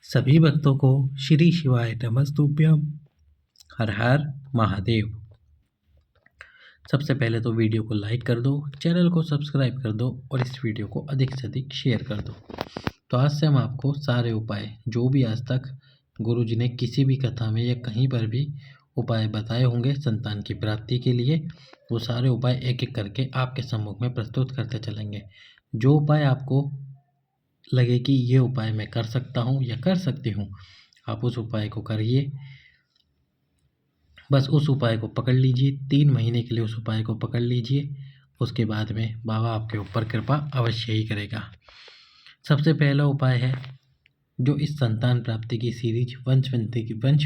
सभी भक्तों को श्री शिवाय नमस्तुभ्यम। हर हर महादेव। सबसे पहले तो वीडियो को लाइक कर दो, चैनल को सब्सक्राइब कर दो और इस वीडियो को अधिक से अधिक शेयर कर दो। तो आज से हम आपको सारे उपाय जो भी आज तक गुरुजी ने किसी भी कथा में या कहीं पर भी उपाय बताए होंगे संतान की प्राप्ति के लिए, वो सारे उपाय एक एक करके आपके सम्मुख में प्रस्तुत करते चलेंगे। जो उपाय आपको लगे कि ये उपाय मैं कर सकता हूँ या कर सकती हूँ, आप उस उपाय को करिए। बस उस उपाय को पकड़ लीजिए, 3 महीने के लिए उस उपाय को पकड़ लीजिए। उसके बाद में बाबा आपके ऊपर कृपा अवश्य ही करेगा। सबसे पहला उपाय है जो इस संतान प्राप्ति की सीरीज वंश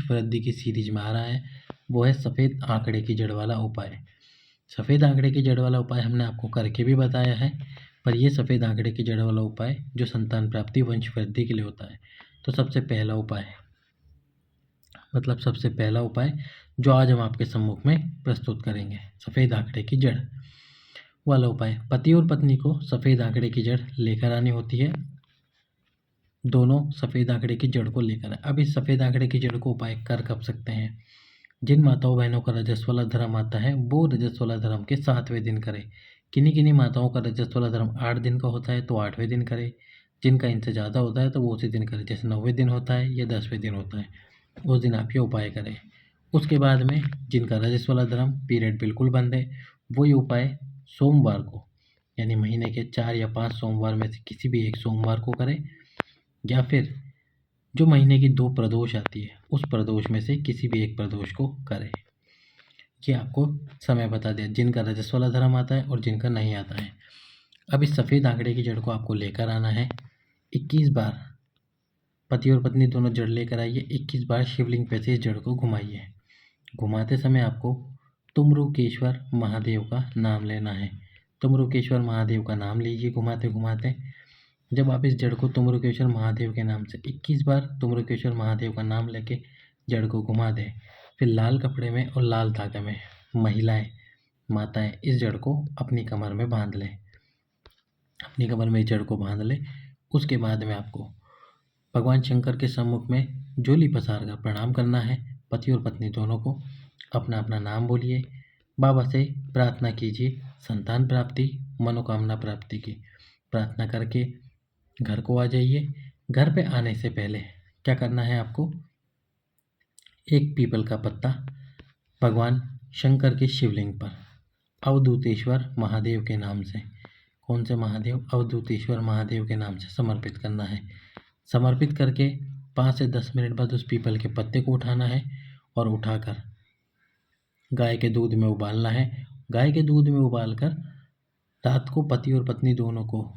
वृद्धि की सीरीज में आ रहा है, वो है सफ़ेद आंकड़े की जड़ वाला उपाय। सफ़ेद आंकड़े की जड़ वाला उपाय हमने आपको करके भी बताया है, पर यह सफ़ेद आंकड़े की जड़ वाला उपाय जो संतान प्राप्ति वंश वृद्धि के लिए होता है। तो सबसे पहला उपाय जो आज हम आपके सम्मुख में प्रस्तुत करेंगे, सफ़ेद आंकड़े की जड़ वाला उपाय। पति और पत्नी को सफ़ेद आंकड़े की जड़ लेकर आनी होती है। दोनों सफ़ेद आंकड़े की जड़ को लेकर अब इस सफ़ेद आंकड़े की जड़ को उपाय कर कब सकते हैं? जिन माताओं बहनों का रजस्वला धर्म आता है वो रजस्वला धर्म के 7वें दिन करे। किन्हीं माताओं का रजस्वला धर्म 8 दिन का होता है तो 8वें दिन करे। जिनका इनसे ज़्यादा होता है तो वो उसी दिन करे, जैसे 9वें दिन होता है या 10वें दिन होता है, उस दिन आप ये उपाय करें। उसके बाद में जिनका रजस्वला धर्म पीरियड बिल्कुल बंद है, वो ये उपाय सोमवार को, यानी महीने के 4 या 5 सोमवार में से किसी भी एक सोमवार को करें, या फिर जो महीने की 2 प्रदोष आती है उस प्रदोष में से किसी भी एक प्रदोष को करें। ये आपको समय बता दिया जिनका रजस्वला धर्म आता है और जिनका नहीं आता है। अब इस सफ़ेद आंकड़े की जड़ को आपको लेकर आना है। 21 बार पति और पत्नी दोनों जड़ लेकर आइए। 21 बार शिवलिंग पे से इस जड़ को घुमाइए। घुमाते समय आपको तुमरुकेश्वर महादेव का नाम लेना है। तुमरुकेश्वर महादेव का नाम लीजिए घुमाते घुमाते। जब आप इस जड़ को तुमरुकेश्वर महादेव के नाम से 21 बार तुमरुकेश्वर महादेव का नाम लेके जड़ को घुमा दें, फिर लाल कपड़े में और लाल धागे में महिलाएं माताएं इस जड़ को अपनी कमर में बांध लें। अपनी कमर में इस जड़ को बांध लें। उसके बाद में आपको भगवान शंकर के सम्मुख में झोली पसार कर प्रणाम करना है। पति और पत्नी दोनों को अपना अपना नाम बोलिए। बाबा से प्रार्थना कीजिए संतान प्राप्ति, मनोकामना प्राप्ति की प्रार्थना करके घर को आ जाइए। घर पे आने से पहले क्या करना है आपको? एक पीपल का पत्ता भगवान शंकर के शिवलिंग पर अवधूतेश्वर महादेव के नाम से, कौन से महादेव? अवधूतेश्वर महादेव के नाम से समर्पित करना है। समर्पित करके 5 से 10 मिनट बाद उस पीपल के पत्ते को उठाना है और उठाकर गाय के दूध में उबालना है। गाय के दूध में उबालकर रात को पति और पत्नी दोनों को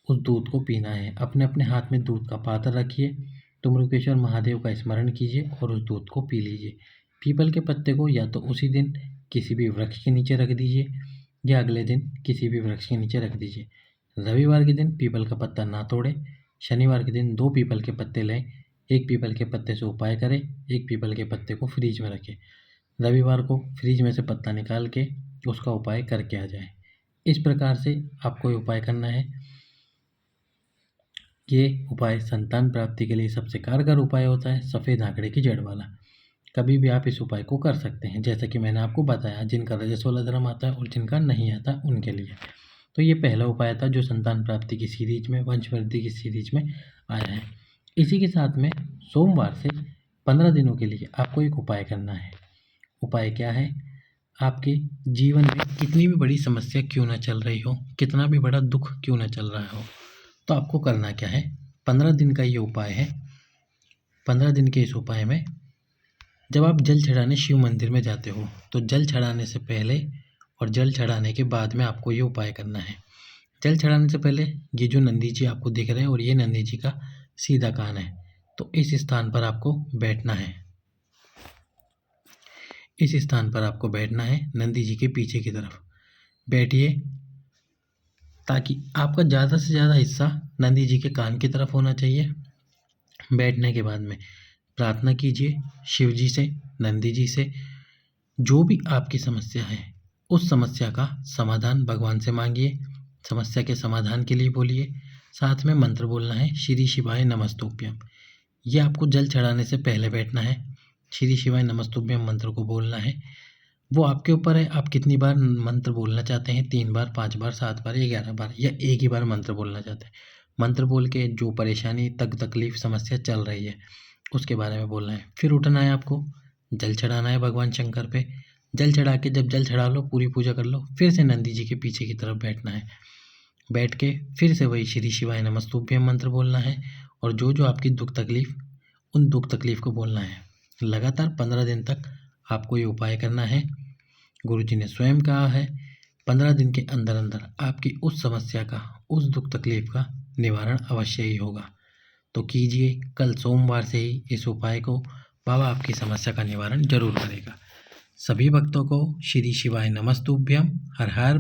उस दूध को पीना है। अपने अपने हाथ में दूध का पात्र रखिए, तुमरुकेश्वर महादेव का स्मरण कीजिए और उस दूध को पी लीजिए। पीपल के पत्ते को या तो उसी दिन किसी भी वृक्ष के नीचे रख दीजिए या अगले दिन किसी भी वृक्ष के नीचे रख दीजिए। रविवार के दिन पीपल का पत्ता ना तोड़ें। शनिवार के दिन 2 पीपल के पत्ते लें। एक पीपल के पत्ते से उपाय करें, एक पीपल के पत्ते को फ्रीज में रखें। रविवार को फ्रीज में से पत्ता निकाल के उसका उपाय करके आ जाए। इस प्रकार से आपको ये उपाय करना है। ये उपाय संतान प्राप्ति के लिए सबसे कारगर उपाय होता है, सफ़ेद आंकड़े की जड़ वाला। कभी भी आप इस उपाय को कर सकते हैं, जैसा कि मैंने आपको बताया जिनका रजस्वला धर्म आता है और जिनका नहीं आता उनके लिए। तो ये पहला उपाय था जो संतान प्राप्ति की सीरीज में, वंशवृद्धि की सीरीज में आया है। इसी के साथ में सोमवार से 15 दिनों के लिए आपको एक उपाय करना है। उपाय क्या है? आपके जीवन में कितनी भी बड़ी समस्या क्यों ना चल रही हो, कितना भी बड़ा दुख क्यों ना चल रहा हो, तो आपको करना क्या है? 15 दिन का ये उपाय है। 15 दिन के इस उपाय में जब आप जल चढ़ाने शिव मंदिर में जाते हो तो जल चढ़ाने से पहले और जल चढ़ाने के बाद में आपको ये उपाय करना है। जल चढ़ाने से पहले ये जो नंदी जी आपको दिख रहे हैं और ये नंदी जी का सीधा कान है, तो इस स्थान पर आपको बैठना है। इस स्थान पर आपको बैठना है, नंदी जी के पीछे की तरफ बैठिए, ताकि आपका ज़्यादा से ज़्यादा हिस्सा नंदी जी के कान की तरफ होना चाहिए। बैठने के बाद में प्रार्थना कीजिए शिव जी से, नंदी जी से। जो भी आपकी समस्या है उस समस्या का समाधान भगवान से मांगिए। समस्या के समाधान के लिए बोलिए, साथ में मंत्र बोलना है श्री शिवाय नमस्तुभ्यम। ये आपको जल चढ़ाने से पहले बैठना है। श्री शिवाय नमस्तुभ्यम मंत्र को बोलना है। वो आपके ऊपर है, आप कितनी बार मंत्र बोलना चाहते हैं, 3 बार, 5 बार, 7 बार या 11 बार या एक ही बार मंत्र बोलना चाहते हैं। मंत्र बोल के जो परेशानी, तकलीफ, समस्या चल रही है उसके बारे में बोलना है। फिर उठना है, आपको जल चढ़ाना है भगवान शंकर पे। जल चढ़ा के जब जल चढ़ा लो, पूरी पूजा कर लो, फिर से नंदी जी के पीछे की तरफ बैठना है। बैठ के फिर से वही श्री शिवाय नमस्तुभ्यम मंत्र बोलना है और जो आपकी दुख तकलीफ, उन दुख तकलीफ को बोलना है। लगातार 15 दिन तक आपको ये उपाय करना है। गुरुजी ने स्वयं कहा है 15 दिन के अंदर अंदर आपकी उस समस्या का, उस दुख तकलीफ का निवारण अवश्य ही होगा। तो कीजिए, कल सोमवार से ही इस उपाय को, बाबा आपकी समस्या का निवारण जरूर करेगा। सभी भक्तों को श्री शिवाय नमस्तुभ्यम। हर हर